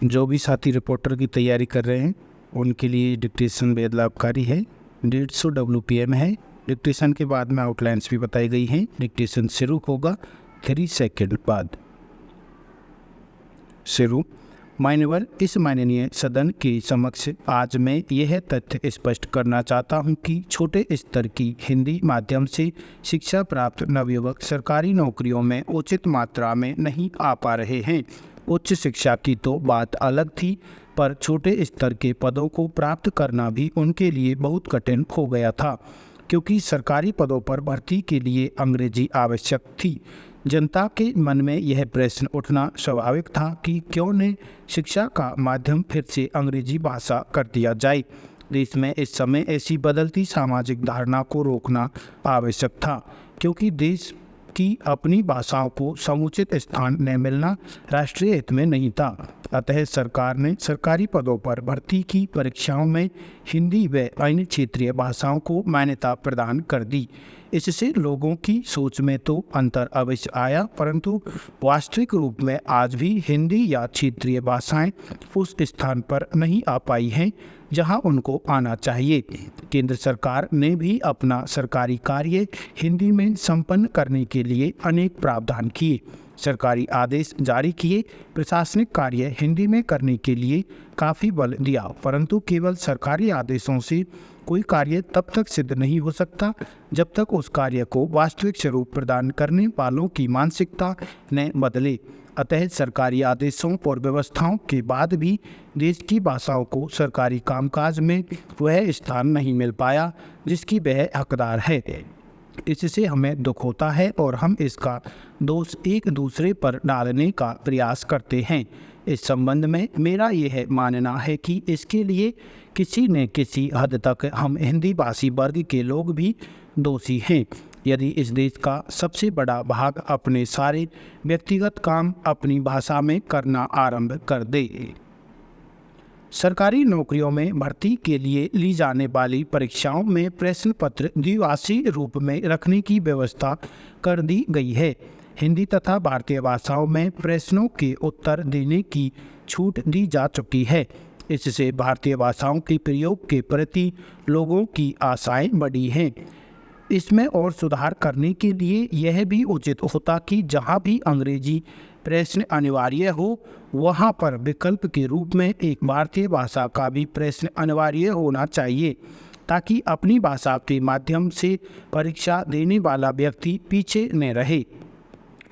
जो भी साथी रिपोर्टर की तैयारी कर रहे हैं उनके लिए डिक्टेशन बेहद लाभकारी है। 150 WPM है। डिक्टेशन के बाद में आउटलाइंस भी बताई गई हैं। डिक्टेशन शुरू होगा 3 सेकंड बाद। शुरू। मान्यवर, इस माननीय सदन के समक्ष आज मैं यह तथ्य स्पष्ट करना चाहता हूं कि छोटे स्तर की हिंदी माध्यम से शिक्षा प्राप्त नवयुवक सरकारी नौकरियों में उचित मात्रा में नहीं आ पा रहे हैं। उच्च शिक्षा की तो बात अलग थी, पर छोटे स्तर के पदों को प्राप्त करना भी उनके लिए बहुत कठिन हो गया था, क्योंकि सरकारी पदों पर भर्ती के लिए अंग्रेजी आवश्यक थी। जनता के मन में यह प्रश्न उठना स्वाभाविक था कि क्यों न शिक्षा का माध्यम फिर से अंग्रेजी भाषा कर दिया जाए। देश में इस समय ऐसी बदलती सामाजिक धारणा को रोकना आवश्यक था, क्योंकि देश की अपनी भाषाओं को समुचित स्थान न मिलना राष्ट्रीय हित में नहीं था। अतः सरकार ने सरकारी पदों पर भर्ती की परीक्षाओं में हिंदी व अन्य क्षेत्रीय भाषाओं को मान्यता प्रदान कर दी। इससे लोगों की सोच में तो अंतर अवश्य आया, परंतु वास्तविक रूप में आज भी हिंदी या क्षेत्रीय भाषाएं उस स्थान पर नहीं आ पाई हैं जहां उनको आना चाहिए। केंद्र सरकार ने भी अपना सरकारी कार्य हिंदी में संपन्न करने के लिए अनेक प्रावधान किए, सरकारी आदेश जारी किए, प्रशासनिक कार्य हिंदी में करने के लिए काफ़ी बल दिया, परंतु केवल सरकारी आदेशों से कोई कार्य तब तक सिद्ध नहीं हो सकता जब तक उस कार्य को वास्तविक स्वरूप प्रदान करने वालों की मानसिकता न बदले। अतः सरकारी आदेशों और व्यवस्थाओं के बाद भी देश की भाषाओं को सरकारी कामकाज में वह स्थान नहीं मिल पाया जिसकी वह हकदार है। इससे हमें दुख होता है और हम इसका दोष एक दूसरे पर डालने का प्रयास करते हैं। इस संबंध में मेरा यह मानना है कि इसके लिए किसी न किसी हद तक हम हिंदी भाषी वर्ग के लोग भी दोषी हैं। यदि इस देश का सबसे बड़ा भाग अपने सारे व्यक्तिगत काम अपनी भाषा में करना आरंभ कर दे, सरकारी नौकरियों में भर्ती के लिए ली जाने वाली परीक्षाओं में प्रश्न पत्र द्विभाषी रूप में रखने की व्यवस्था कर दी गई है। हिंदी तथा भारतीय भाषाओं में प्रश्नों के उत्तर देने की छूट दी जा चुकी है। इससे भारतीय भाषाओं के प्रयोग के प्रति लोगों की आशाएं बढ़ी हैं। इसमें और सुधार करने के लिए यह भी उचित होता कि जहां भी अंग्रेजी प्रश्न अनिवार्य हो, वहां पर विकल्प के रूप में एक भारतीय भाषा का भी प्रश्न अनिवार्य होना चाहिए, ताकि अपनी भाषा के माध्यम से परीक्षा देने वाला व्यक्ति पीछे न रहे।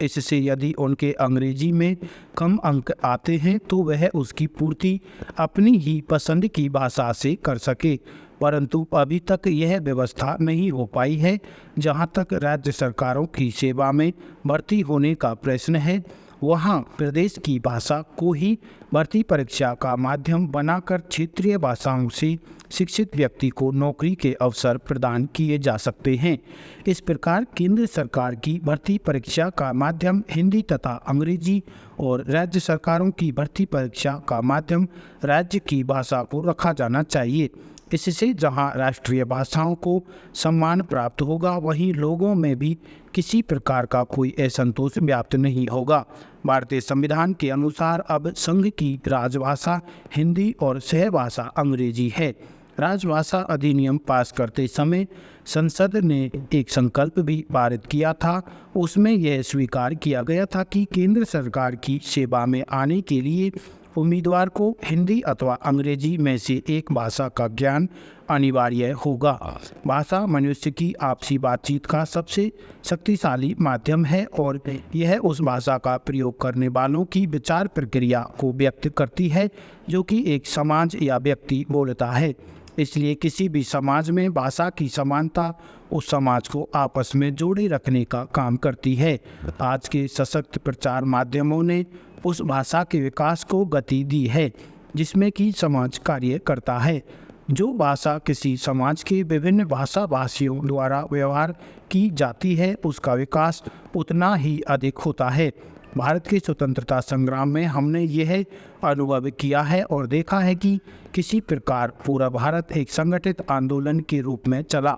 इससे यदि उनके अंग्रेजी में कम अंक आते हैं तो वह उसकी पूर्ति अपनी ही पसंद की भाषा से कर सके, परंतु अभी तक यह व्यवस्था नहीं हो पाई है। जहां तक राज्य सरकारों की सेवा में भर्ती होने का प्रश्न है, वहां प्रदेश की भाषा को ही भर्ती परीक्षा का माध्यम बनाकर क्षेत्रीय भाषाओं से शिक्षित व्यक्ति को नौकरी के अवसर प्रदान किए जा सकते हैं। इस प्रकार केंद्र सरकार की भर्ती परीक्षा का माध्यम हिंदी तथा अंग्रेजी और राज्य सरकारों की भर्ती परीक्षा का माध्यम राज्य की भाषा को रखा जाना चाहिए। इससे जहां राष्ट्रीय भाषाओं को सम्मान प्राप्त होगा, वहीं लोगों में भी किसी प्रकार का कोई असंतोष व्याप्त नहीं होगा। भारतीय संविधान के अनुसार अब संघ की राजभाषा हिंदी और सहभाषा अंग्रेजी है। राजभाषा अधिनियम पास करते समय संसद ने एक संकल्प भी पारित किया था। उसमें यह स्वीकार किया गया था कि केंद्र सरकार की सेवा में आने के लिए उम्मीदवार को हिंदी अथवा अंग्रेजी में से एक भाषा का ज्ञान अनिवार्य होगा। भाषा मनुष्य की आपसी बातचीत का सबसे शक्तिशाली माध्यम है और यह उस भाषा का प्रयोग करने वालों की विचार प्रक्रिया को व्यक्त करती है जो कि एक समाज या व्यक्ति बोलता है। इसलिए किसी भी समाज में भाषा की समानता उस समाज को आपस में जोड़े रखने का काम करती है। आज के सशक्त प्रचार माध्यमों ने उस भाषा के विकास को गति दी है जिसमें कि समाज कार्य करता है। जो भाषा किसी समाज के विभिन्न भाषा भाषियों द्वारा व्यवहार की जाती है, उसका विकास उतना ही अधिक होता है। भारत के स्वतंत्रता संग्राम में हमने यह अनुभव किया है और देखा है कि किसी प्रकार पूरा भारत एक संगठित आंदोलन के रूप में चला।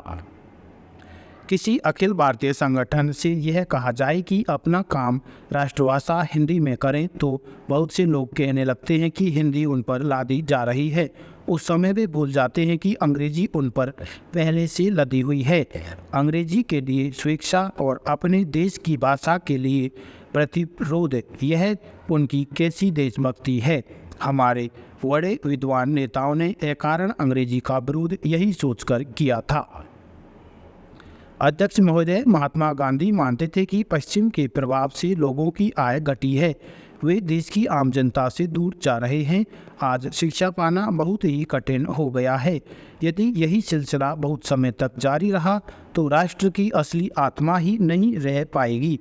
किसी अखिल भारतीय संगठन से यह कहा जाए कि अपना काम राष्ट्रभाषा हिंदी में करें तो बहुत से लोग कहने लगते हैं कि हिंदी उन पर लादी जा रही है। उस समय वे भूल जाते हैं कि अंग्रेजी उन पर पहले से लदी हुई है। अंग्रेजी के लिए स्वेच्छा और अपने देश की भाषा के लिए प्रतिरोध, यह उनकी कैसी देशभक्ति है। हमारे बड़े विद्वान नेताओं ने अकारण अंग्रेजी का विरोध यही सोचकर किया था। अध्यक्ष महोदय, महात्मा गांधी मानते थे कि पश्चिम के प्रभाव से लोगों की आय घटी है, वे देश की आम जनता से दूर जा रहे हैं। आज शिक्षा पाना बहुत ही कठिन हो गया है। यदि यही सिलसिला बहुत समय तक जारी रहा तो राष्ट्र की असली आत्मा ही नहीं रह पाएगी।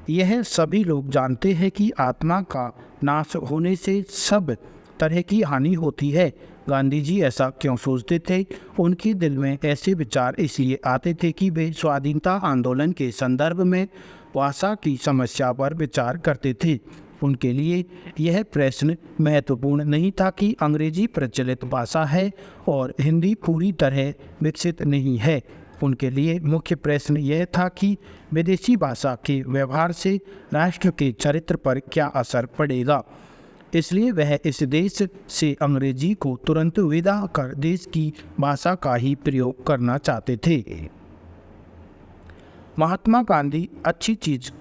यह सभी लोग जानते हैं कि आत्मा का नाश होने से सब तरह की हानि होती है। गांधी जी ऐसा क्यों सोचते थे? उनके दिल में ऐसे विचार इसलिए आते थे कि वे स्वाधीनता आंदोलन के संदर्भ में भाषा की समस्या पर विचार करते थे। उनके लिए यह प्रश्न महत्वपूर्ण नहीं था कि अंग्रेजी प्रचलित भाषा है और हिंदी पूरी तरह विकसित नहीं है। उनके लिए मुख्य प्रश्न यह था कि विदेशी भाषा के व्यवहार से राष्ट्र के चरित्र पर क्या असर पड़ेगा। इसलिए वह इस देश से अंग्रेजी को तुरंत विदा कर देश की भाषा का ही प्रयोग करना चाहते थे। महात्मा गांधी अच्छी चीज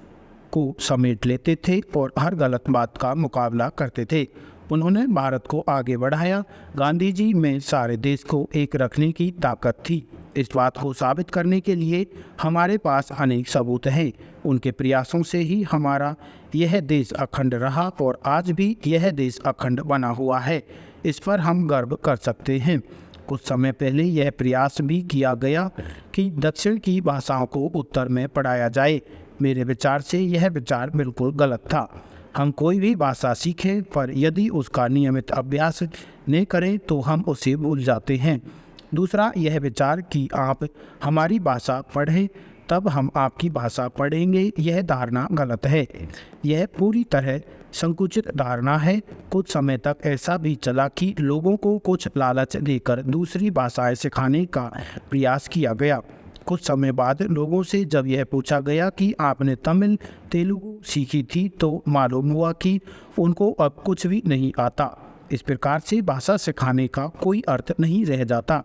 को समेट लेते थे और हर गलत बात का मुकाबला करते थे। उन्होंने भारत को आगे बढ़ाया। गांधी जी में सारे देश को एक रखने की ताकत थी। इस बात को साबित करने के लिए हमारे पास अनेक सबूत हैं। उनके प्रयासों से ही हमारा यह देश अखंड रहा और आज भी यह देश अखंड बना हुआ है। इस पर हम गर्व कर सकते हैं। कुछ समय पहले यह प्रयास भी किया गया कि दक्षिण की भाषाओं को उत्तर में पढ़ाया जाए। मेरे विचार से यह विचार बिल्कुल गलत था। हम कोई भी भाषा सीखें, पर यदि उसका नियमित अभ्यास न करें तो हम उसे भूल जाते हैं। दूसरा यह विचार कि आप हमारी भाषा पढ़ें तब हम आपकी भाषा पढ़ेंगे, यह धारणा गलत है। यह पूरी तरह संकुचित धारणा है। कुछ समय तक ऐसा भी चला कि लोगों को कुछ लालच देकर दूसरी भाषाएं सिखाने का प्रयास किया गया। कुछ समय बाद लोगों से जब यह पूछा गया कि आपने तमिल तेलुगु सीखी थी तो मालूम हुआ कि उनको अब कुछ भी नहीं आता। इस प्रकार से भाषा सिखाने का कोई अर्थ नहीं रह जाता।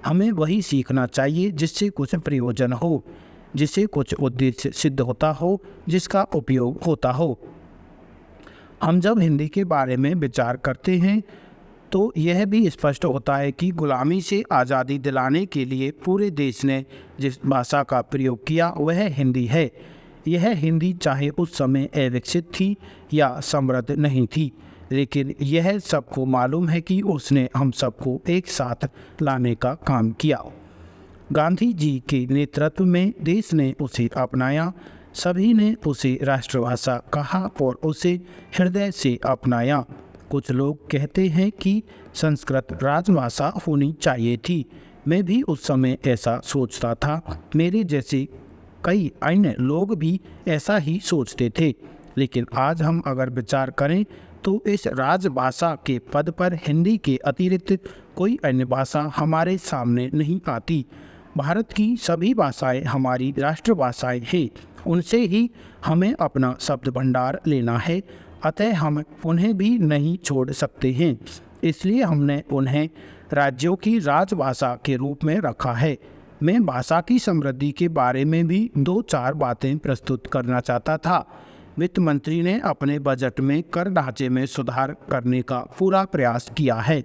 हमें वही सीखना चाहिए जिससे कुछ प्रयोजन हो, जिससे कुछ उद्देश्य सिद्ध होता हो, जिसका उपयोग होता हो। हम जब हिंदी के बारे में विचार करते हैं तो यह भी स्पष्ट होता है कि गुलामी से आज़ादी दिलाने के लिए पूरे देश ने जिस भाषा का प्रयोग किया वह हिंदी है। यह हिंदी चाहे उस समय अविकसित थी या समृद्ध नहीं थी, लेकिन यह सबको मालूम है कि उसने हम सबको एक साथ लाने का काम किया। गांधी जी के नेतृत्व में देश ने उसे अपनाया। सभी ने उसे राष्ट्रभाषा कहा और उसे हृदय से अपनाया। कुछ लोग कहते हैं कि संस्कृत राजभाषा होनी चाहिए थी। मैं भी उस समय ऐसा सोचता था। मेरे जैसे कई अन्य लोग भी ऐसा ही सोचते थे। लेकिन आज हम अगर विचार करें तो इस राजभाषा के पद पर हिंदी के अतिरिक्त कोई अन्य भाषा हमारे सामने नहीं आती। भारत की सभी भाषाएं हमारी राष्ट्रभाषाएं हैं। उनसे ही हमें अपना शब्द भंडार लेना है, अतः हम उन्हें भी नहीं छोड़ सकते हैं। इसलिए हमने उन्हें राज्यों की राजभाषा के रूप में रखा है। मैं भाषा की समृद्धि के बारे में भी 2-4 बातें प्रस्तुत करना चाहता था। वित्त मंत्री ने अपने बजट में कर ढांचे में सुधार करने का पूरा प्रयास किया है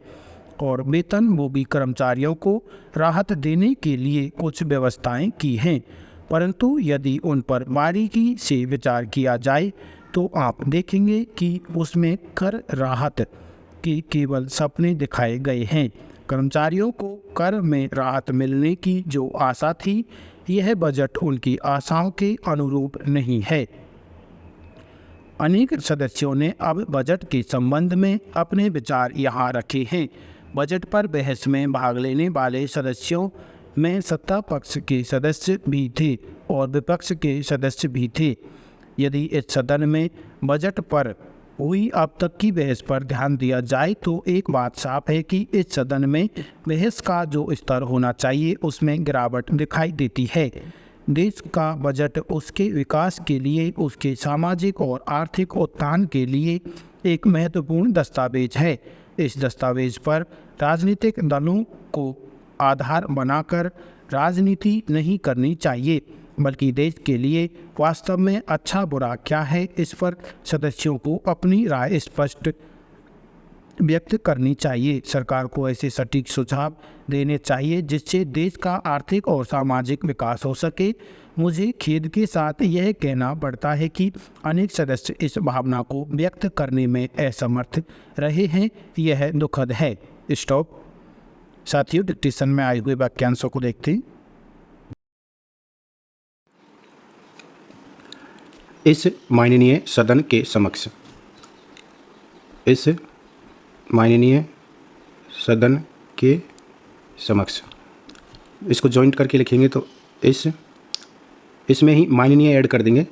और वेतनभोगी कर्मचारियों को राहत देने के लिए कुछ व्यवस्थाएं की हैं, परंतु यदि उन पर बारीकी से विचार किया जाए तो आप देखेंगे कि उसमें कर राहत के केवल सपने दिखाए गए हैं। कर्मचारियों को कर में राहत मिलने की जो आशा थी, यह बजट उनकी आशाओं के अनुरूप नहीं है। अनेक सदस्यों ने अब बजट के संबंध में अपने विचार यहाँ रखे हैं। बजट पर बहस में भाग लेने वाले सदस्यों में सत्ता पक्ष के सदस्य भी थे और विपक्ष के सदस्य भी थे। यदि इस सदन में बजट पर हुई अब तक की बहस पर ध्यान दिया जाए तो एक बात साफ है कि इस सदन में बहस का जो स्तर होना चाहिए उसमें गिरावट दिखाई देती है। देश का बजट उसके विकास के लिए, उसके सामाजिक और आर्थिक उत्थान के लिए एक महत्वपूर्ण दस्तावेज है। इस दस्तावेज पर राजनीतिक दलों को आधार बनाकर राजनीति नहीं करनी चाहिए, बल्कि देश के लिए वास्तव में अच्छा बुरा क्या है, इस पर सदस्यों को अपनी राय स्पष्ट व्यक्त करनी चाहिए। सरकार को ऐसे सटीक सुझाव देने चाहिए जिससे देश का आर्थिक और सामाजिक विकास हो सके। मुझे खेद के साथ यह कहना पड़ता है कि अनेक सदस्य इस भावना को व्यक्त करने में असमर्थ रहे हैं। यह दुखद है। स्टॉप। साथियों, डिक्टेशन में आए हुए वाक्यांशों को देखते हैं। इस माननीय सदन के समक्ष, इस माननीय सदन के समक्ष, इसको जॉइंट करके लिखेंगे तो इसमें ही माननीय ऐड कर देंगे,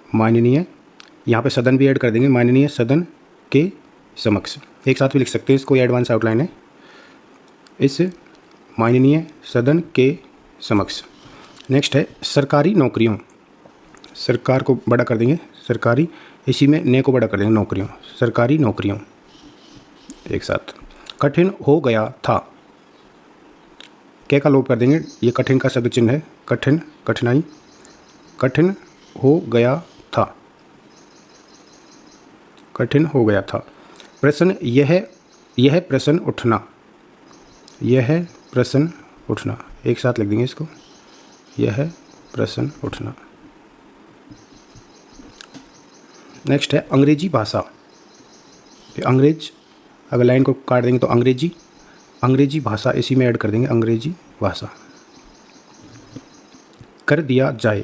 माननीय, यहाँ पे सदन भी ऐड कर देंगे, माननीय सदन के समक्ष। एक साथ भी लिख सकते हैं इसको, एडवांस आउटलाइन है। इस माननीय सदन के समक्ष। नेक्स्ट है सरकारी नौकरियों, सरकार को बड़ा कर देंगे, सरकारी, इसी में ने को बड़ा कर देंगे, नौकरियों, सरकारी नौकरियों। एक साथ। कठिन हो गया था, के का लोप कर देंगे, ये कठिन का शब्द चिन्ह है, कठिन, कठिनाई, कठिन हो गया था, कठिन हो गया था। प्रश्न, यह प्रश्न उठना, यह प्रश्न उठना। एक साथ लिख देंगे इसको, यह प्रश्न उठना। नेक्स्ट है अंग्रेजी भाषा। अंग्रेज, अगर लाइन को काट देंगे तो अंग्रेजी, अंग्रेजी भाषा इसी में ऐड कर देंगे, अंग्रेजी भाषा। कर दिया जाए,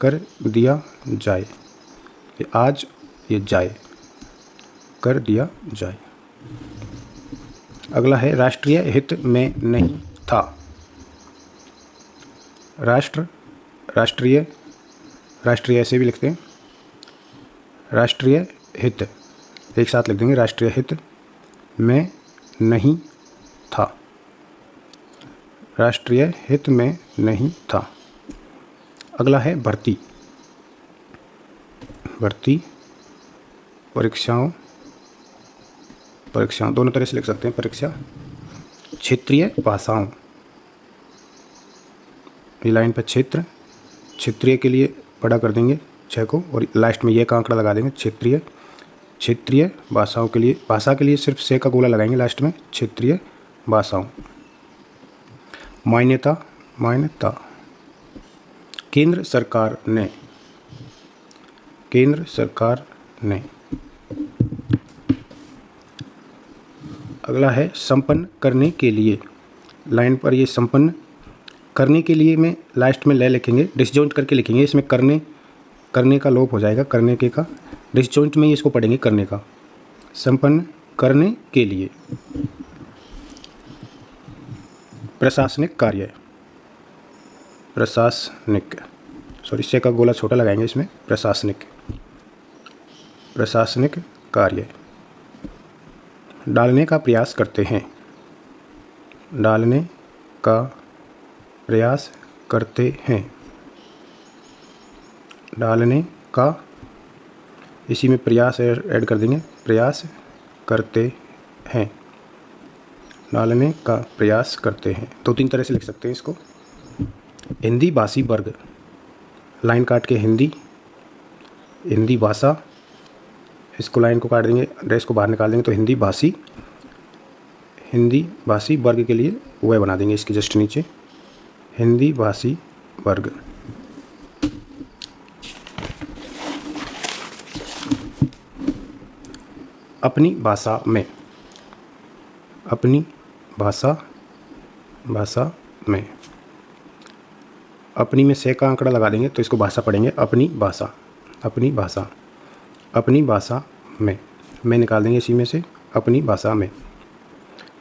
कर दिया जाए, ये आज, ये जाए, कर दिया जाए। अगला है राष्ट्रीय हित में नहीं था। राष्ट्र, राष्ट्रीय, राष्ट्रीय ऐसे भी लिखते हैं, राष्ट्रीय हित, एक साथ लिख देंगे, राष्ट्रीय हित में नहीं था, राष्ट्रीय हित में नहीं था। अगला है भर्ती, भर्ती, परीक्षाओं, परीक्षाओं दोनों तरह से लिख सकते हैं, परीक्षा। क्षेत्रीय भाषाओं, ये लाइन पर क्षेत्र, क्षेत्रीय के लिए बड़ा कर देंगे 6 को, और लास्ट में ये का आंकड़ा लगा देंगे, क्षेत्रीय, क्षेत्रीय भाषाओं के लिए, भाषा के लिए सिर्फ से का गोला लगाएंगे लास्ट में, क्षेत्रीय भाषाओं। मान्यता, मान्यता, केंद्र सरकार ने, केंद्र सरकार ने। अगला है संपन्न करने के लिए, लाइन पर ये संपन्न करने के लिए में लास्ट में ले लिखेंगे, डिसजॉइंट करके लिखेंगे, इसमें करने, करने का लोप हो जाएगा, करने के का, डिसजॉइंट में ही इसको पढ़ेंगे, करने का, संपन्न करने के लिए। प्रशासनिक कार्य, प्रशासनिक, सॉरी से का गोला छोटा लगाएंगे इसमें, प्रशासनिक, प्रशासनिक कार्य। डालने का प्रयास करते हैं, डालने का प्रयास करते हैं, डालने का, इसी में प्रयास ऐड कर देंगे, प्रयास करते हैं, डालने का प्रयास करते हैं। 2-3 तरह से लिख सकते हैं इसको। हिंदी भाषी वर्ग, लाइन काट के हिंदी, हिंदी भाषा, इसको लाइन को काट देंगे, ड्रेस को बाहर निकाल देंगे तो हिंदी भाषी, हिंदी भाषी वर्ग के लिए वह बना देंगे इसके जस्ट नीचे, हिंदी भाषी वर्ग। अपनी भाषा में, अपनी भाषा, भाषा में, अपनी में से का आंकड़ा लगा देंगे तो इसको भाषा पढ़ेंगे, अपनी भाषा, अपनी भाषा, अपनी भाषा में निकाल देंगे इसी में से, अपनी भाषा में।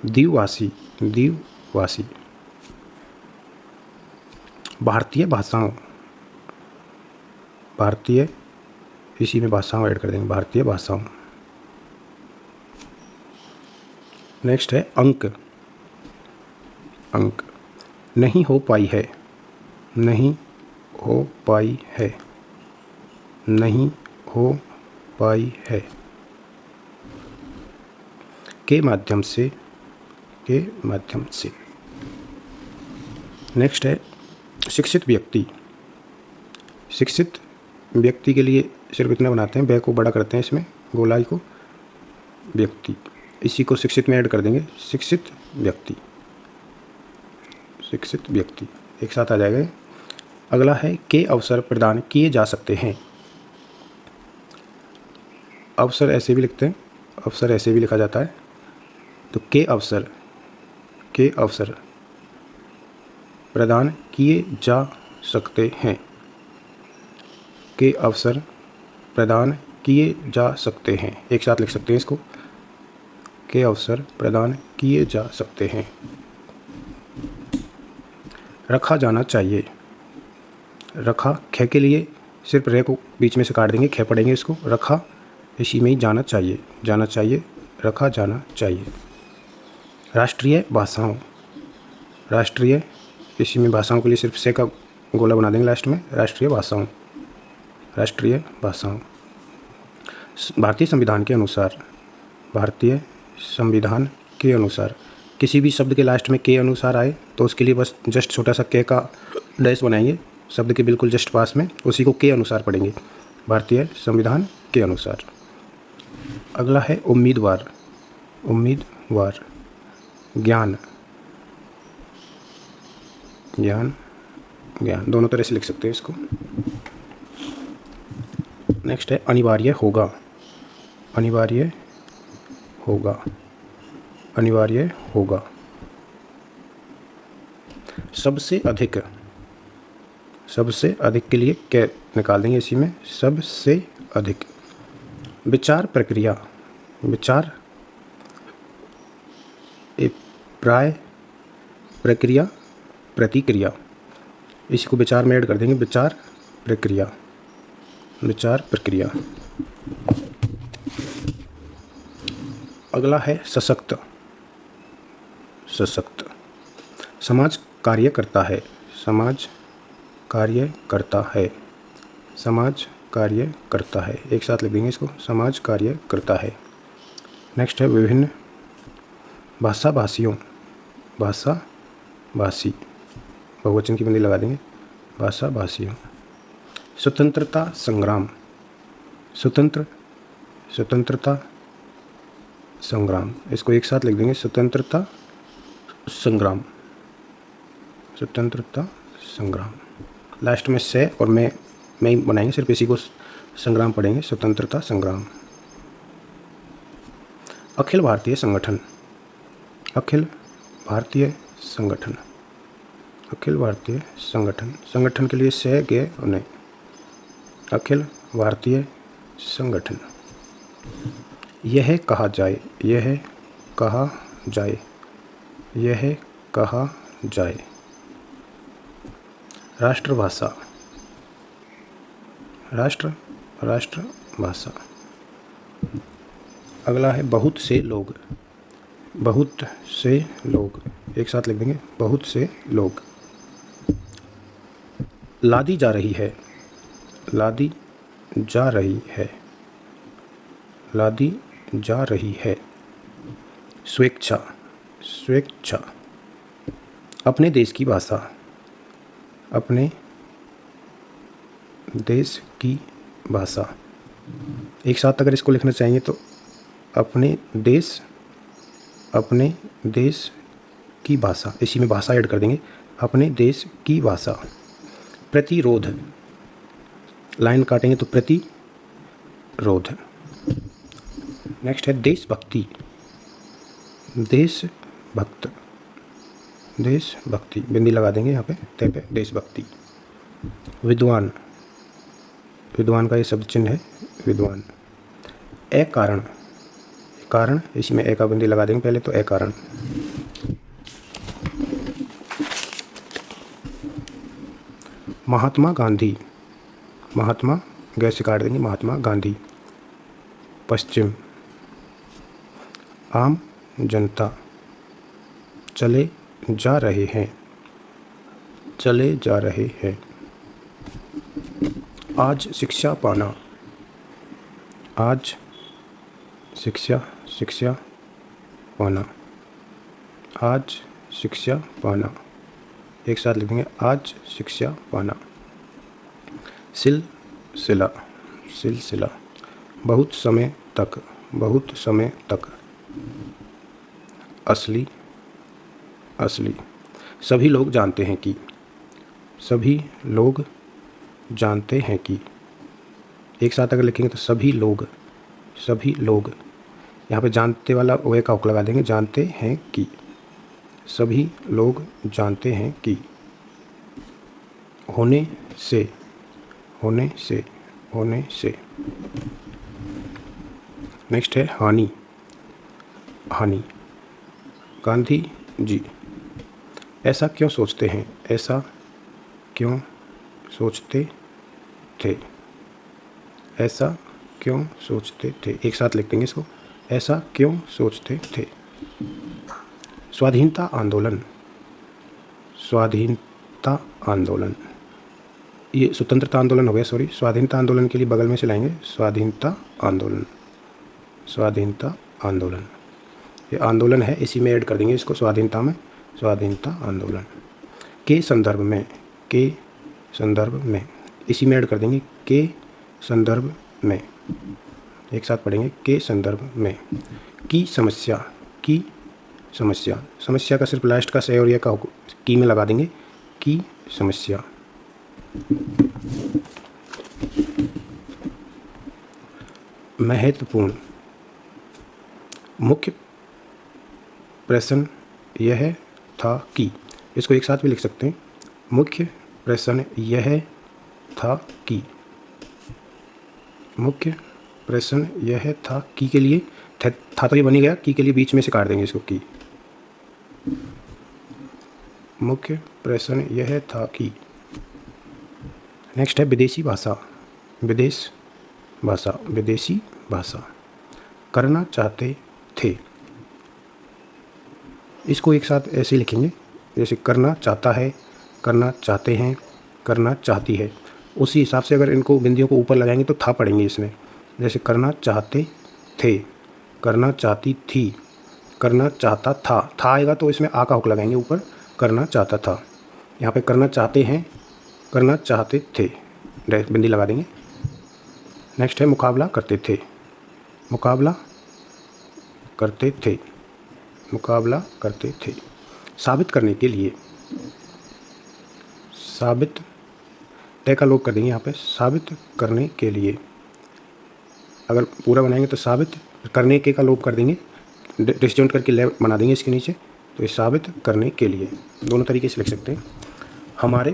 द्विभाषी, द्विभाषी, भारतीय भाषाओं, भारतीय, इसी में भाषाओं ऐड कर देंगे, भारतीय भाषाओं। नेक्स्ट है अंक, अंक, नहीं हो पाई है, नहीं हो पाई है, नहीं हो पाई है। के माध्यम से, के माध्यम से। नेक्स्ट है शिक्षित व्यक्ति। शिक्षित व्यक्ति के लिए सिर्फ इतना बनाते हैं, बै को बड़ा करते हैं इसमें, गोलाई को, व्यक्ति, इसी को शिक्षित में ऐड कर देंगे, शिक्षित व्यक्ति, शिक्षित व्यक्ति एक साथ आ जाएगा। अगला है के अवसर प्रदान किए जा सकते हैं। अवसर ऐसे भी लिखते हैं, अवसर ऐसे भी लिखा जाता है, तो के अवसर, के अवसर प्रदान किए जा सकते हैं, के अवसर प्रदान किए जा सकते हैं, एक साथ लिख सकते हैं इसको, के अवसर प्रदान किए जा सकते हैं। रखा जाना चाहिए। रखा, ख के लिए सिर्फ रे को बीच में से काट देंगे, ख पढ़ेंगे इसको, रखा इसी में ही जाना चाहिए, जाना चाहिए, रखा जाना चाहिए। राष्ट्रीय भाषाओं, राष्ट्रीय, इसी में भाषाओं के लिए सिर्फ से का गोला बना देंगे लास्ट में, राष्ट्रीय भाषाओं, राष्ट्रीय भाषाओं। भारतीय संविधान के अनुसार, भारतीय संविधान के अनुसार, किसी भी शब्द के लास्ट में के अनुसार आए तो उसके लिए बस जस्ट छोटा सा के का डैश बनाएंगे शब्द के बिल्कुल जस्ट पास में, उसी को के अनुसार पढ़ेंगे, भारतीय संविधान के अनुसार। अगला है उम्मीदवार। उम्मीदवार, ज्ञान, ज्ञान, ज्ञान, दोनों तरह से लिख सकते हैं इसको। नेक्स्ट है अनिवार्य होगा। अनिवार्य होगा, अनिवार्य होगा। सबसे अधिक, सबसे अधिक के लिए क्या निकाल देंगे इसी में, सबसे अधिक। विचार प्रक्रिया, विचार, प्राय, प्रक्रिया, प्रतिक्रिया, इसी को विचार में ऐड कर देंगे, विचार प्रक्रिया, विचार प्रक्रिया। अगला है सशक्त। सशक्त, समाज कार्य करता है, समाज कार्य करता है, समाज कार्य करता है, एक साथ लिख देंगे इसको, समाज कार्य करता है। नेक्स्ट है विभिन्न भाषा भाषियों, भाषा भाषी, बहुवचन की बंदी लगा देंगे, भाषा भाषियों। स्वतंत्रता संग्राम, स्वतंत्र, स्वतंत्रता संग्राम, इसको एक साथ लिख देंगे, स्वतंत्रता संग्राम, स्वतंत्रता संग्राम। लास्ट में से और मैं ही बनाएंगे, सिर्फ इसी को संग्राम पढ़ेंगे, स्वतंत्रता संग्राम। अखिल भारतीय संगठन, अखिल भारतीय संगठन, अखिल भारतीय संगठन, संगठन के लिए से गे और नहीं, अखिल भारतीय संगठन। यह कहा जाए, यह कहा जाए, यह कहा जाए। राष्ट्रभाषा, राष्ट्र, राष्ट्रभाषा। अगला है बहुत से लोग, बहुत से लोग, एक साथ लिख देंगे, बहुत से लोग। लादी जा रही है, लादी जा रही है, लादी जा रही है। स्वेच्छा, स्वेच्छा। अपने देश की भाषा, अपने देश की भाषा, एक साथ अगर इसको लिखना चाहिए तो अपने देश, अपने देश की भाषा, इसी में भाषा ऐड कर देंगे, अपने देश की भाषा। प्रतिरोध, लाइन काटेंगे तो प्रतिरोध। नेक्स्ट है देशभक्ति, देशभक्त, देशभक्ति, बिंदी लगा देंगे यहाँ पे, तय पे, देशभक्ति। विद्वान, विद्वान का ये शब्द चिन्ह है, विद्वान। अकारण, कारण, इसमें ए का बिंदी लगा देंगे पहले तो, अकारण। महात्मा गांधी, महात्मा, गैस से काट देंगे, महात्मा गांधी। पश्चिम, आम जनता, चले जा रहे हैं, चले जा रहे हैं। आज शिक्षा पाना, आज शिक्षा पाना, आज शिक्षा पाना। एक साथ लिखेंगे, आज शिक्षा पाना। सिलसिला, बहुत समय तक, असली, सभी लोग जानते हैं कि, एक साथ अगर लिखेंगे तो सभी लोग, यहाँ पे जानते वाला ओए का लगा देंगे, जानते हैं कि, सभी लोग जानते हैं कि। होने से। नेक्स्ट है हानि, गांधी जी ऐसा क्यों सोचते हैं, ऐसा क्यों सोचते थे, ऐसा क्यों सोचते थे। एक साथ लिख देंगे इसको, ऐसा क्यों सोचते थे। स्वाधीनता आंदोलन, ये स्वतंत्रता आंदोलन हो गया, सॉरी। स्वाधीनता आंदोलन के लिए बगल में से लाएंगे, स्वाधीनता आंदोलन। ये आंदोलन है, इसी में ऐड कर देंगे इसको, स्वाधीनता में, स्वाधीनता आंदोलन। के संदर्भ में, इसी में ऐड कर देंगे, के संदर्भ में। एक साथ पढ़ेंगे, के संदर्भ में। की समस्या का सिर्फ लास्ट का से और ये का की में लगा देंगे, की समस्या। महत्वपूर्ण, मुख्य प्रश्न यह था कि, इसको एक साथ भी लिख सकते हैं, मुख्य प्रश्न यह था कि, मुख्य प्रश्न यह था कि के लिए था तो ये बन ही गया, की के लिए बीच में से काट देंगे इसको, की। मुख्य प्रश्न यह था कि। नेक्स्ट है विदेशी भाषा, करना चाहते थे। इसको एक साथ ऐसे लिखेंगे, जैसे करना चाहता है, करना चाहते हैं, करना चाहती है। उसी हिसाब से अगर इनको बिंदियों को ऊपर लगाएंगे तो था पढ़ेंगे इसमें। जैसे करना चाहते थे, करना चाहती थी, करना चाहता था आएगा तो इसमें आ का हुक लगाएंगे ऊपर, करना चाहता था। यहाँ पे करना चाहते हैं, करना चाहते थे, बिंदी लगा देंगे। नेक्स्ट है मुकाबला करते थे, साबित करने के लिए, तय का लोप कर देंगे यहाँ पे, साबित करने के लिए। अगर पूरा बनाएंगे तो साबित करने के का लोप कर देंगे, डिस्जॉइंट करके ले बना देंगे इसके नीचे, तो ये साबित करने के लिए। दोनों तरीके से लिख सकते हैं। हमारे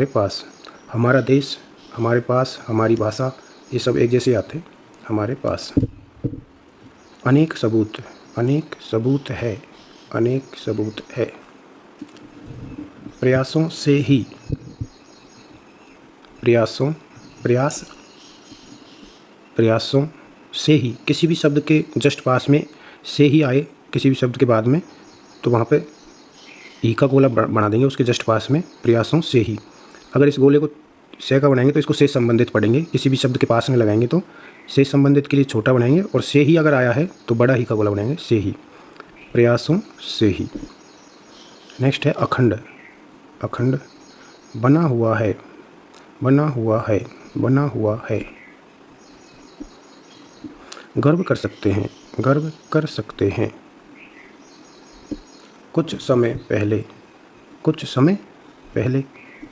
पास, हमारा देश, हमारे पास, हमारी भाषा, ये सब एक जैसे आते हैं। हमारे पास अनेक सबूत है, प्रयासों से ही, किसी भी शब्द के जस्ट पास में से ही आए, किसी भी शब्द के बाद में, तो वहाँ पे ई का गोला बना देंगे उसके जस्ट पास में, प्रयासों से ही। अगर इस गोले को से का बनाएंगे तो इसको से संबंधित पढ़ेंगे, किसी भी शब्द के पास में लगाएंगे तो से संबंधित के लिए छोटा बनाएंगे, और से ही अगर आया है तो बड़ा ही का गोला बनाएंगे, से ही, प्रयासों से ही। नेक्स्ट है अखंड, बना हुआ है। गर्व कर सकते हैं, कुछ समय पहले,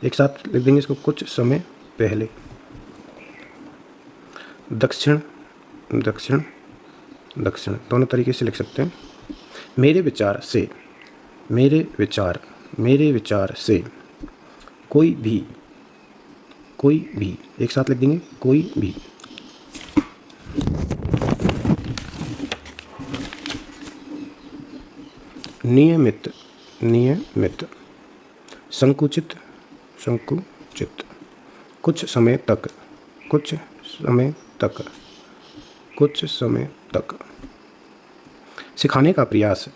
एक साथ लिख देंगे इसको, कुछ समय पहले। दक्षिण, दोनों तरीके से लिख सकते हैं। मेरे विचार से, कोई भी, एक साथ लिख देंगे, कोई भी। नियमित, संकुचित, कुछ समय तक, सिखाने का प्रयास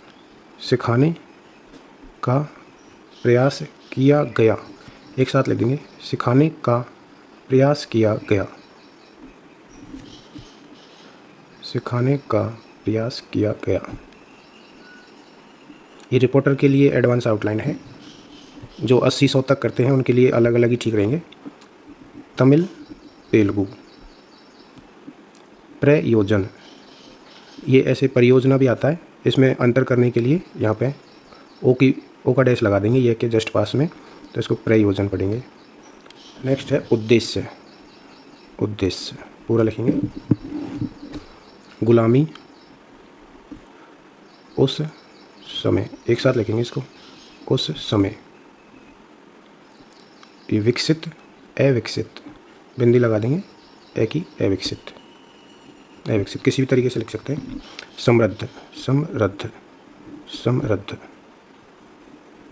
किया गया। एक साथ लिख देंगे, सिखाने का प्रयास किया गया, सिखाने का प्रयास किया गया। ये रिपोर्टर के लिए एडवांस आउटलाइन है, जो 80-100 तक करते हैं उनके लिए अलग अलग ही ठीक रहेंगे। तमिल, तेलुगु। प्रयोजन, ये ऐसे परियोजना भी आता है, इसमें अंतर करने के लिए यहाँ पे ओ का डैश लगा देंगे, ये के जस्ट पास में, तो इसको प्रयोजन पढ़ेंगे। नेक्स्ट है उद्देश्य, उद्देश्य पूरा लिखेंगे। गुलामी, उस समय, एक साथ लिखेंगे इसको, उस समय। ये विकसित, अविकसित, बिंदी लगा देंगे, ए की अविकसित, अविकसित किसी भी तरीके से लिख सकते हैं। समृद्ध, समृद्ध, समृद्ध,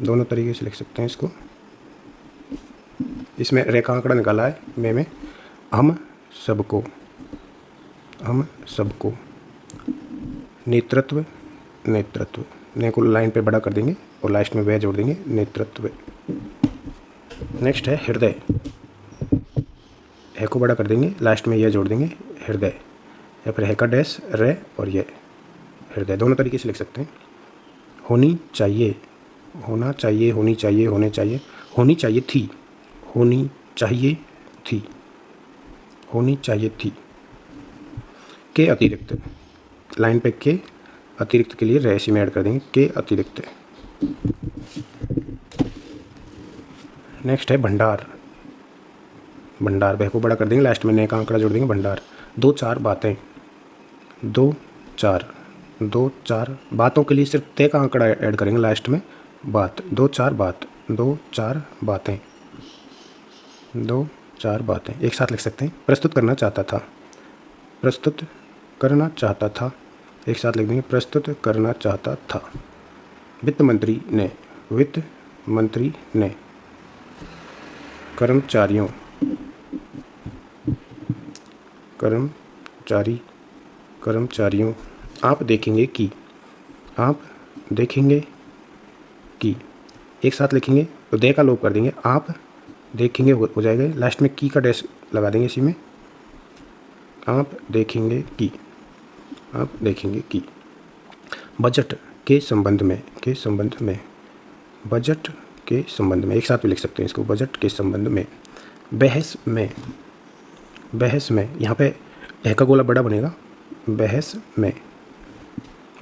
दोनों तरीके से लिख सकते हैं इसको। इसमें रेखा आंकड़ा निकाला है में हम सबको, हम सबको। नेतृत्व, नेतृत्व, ने को लाइन पे बड़ा कर देंगे और लास्ट में वह जोड़ देंगे, नेतृत्व। नेक्स्ट है हृदय, है को बड़ा कर देंगे, लास्ट में यह जोड़ देंगे, हृदय, या फिर है का डैश रे और ये हृदय, दोनों तरीके से लिख सकते हैं। होनी चाहिए, होना चाहिए, होनी चाहिए, होने चाहिए, होनी चाहिए थी, होनी चाहिए थी, होनी चाहिए थी। के अतिरिक्त, लाइन पे के अतिरिक्त के लिए रेसी में ऐड कर देंगे, के अतिरिक्त। नेक्स्ट है भंडार, भंडार, वह को बड़ा कर देंगे, लास्ट में नए का आंकड़ा जोड़ देंगे, भंडार। 2-4 बातें, 2-4, 2-4 बातों के लिए सिर्फ ते का आंकड़ा ऐड करेंगे लास्ट में, बात, 2-4 बात, 2-4 बातें, 2-4 बातें, एक साथ लिख सकते हैं। प्रस्तुत करना चाहता था, प्रस्तुत करना चाहता था, एक साथ लिख देंगे, प्रस्तुत करना चाहता था। वित्त मंत्री ने, वित्त मंत्री ने। कर्मचारियों, कर्मचारी, कर्मचारियों। आप देखेंगे कि, आप देखेंगे कि, एक साथ लिखेंगे तो दे का लोप कर देंगे, आप देखेंगे हो जाएगा, लास्ट में की का डैश लगा देंगे इसी में, आप देखेंगे कि, आप देखेंगे कि। बजट के संबंध में, के संबंध में, बजट के संबंध में, एक साथ भी लिख सकते हैं इसको, बजट के संबंध में। बहस में, बहस में, यहाँ पे है का गोला बड़ा बनेगा, बहस में।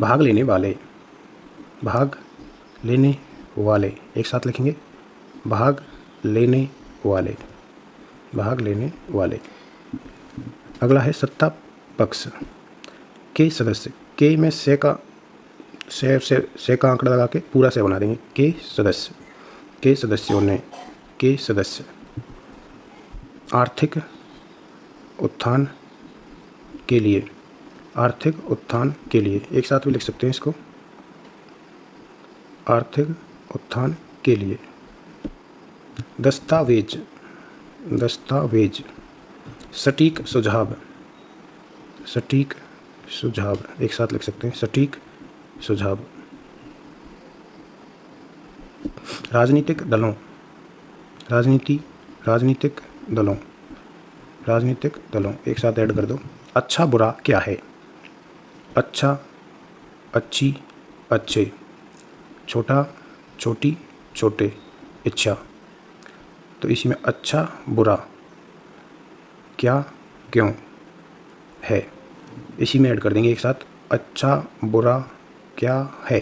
भाग लेने वाले, भाग लेने वाले, एक साथ लिखेंगे, भाग लेने वाले, भाग लेने वाले। अगला है सत्ता पक्ष के सदस्य, के में से का आंकड़ा लगा के पूरा से बना देंगे, के सदस्य, के सदस्यों ने, के सदस्य। आर्थिक उत्थान के लिए, आर्थिक उत्थान के लिए, एक साथ भी लिख सकते हैं इसको, आर्थिक उत्थान के लिए। दस्तावेज, दस्तावेज। सटीक सुझाव, सटीक सुझाव, एक साथ लिख सकते हैं, सटीक सुझाव। राजनीतिक दलों, राजनीति, राजनीतिक दलों, राजनीतिक दलों, एक साथ ऐड कर दो। अच्छा बुरा क्या है, अच्छा, अच्छी, अच्छे। छोटा, छोटी, छोटे, इच्छा। तो इसी में अच्छा बुरा क्या क्यों है, इसी में ऐड कर देंगे एक साथ, अच्छा बुरा क्या है।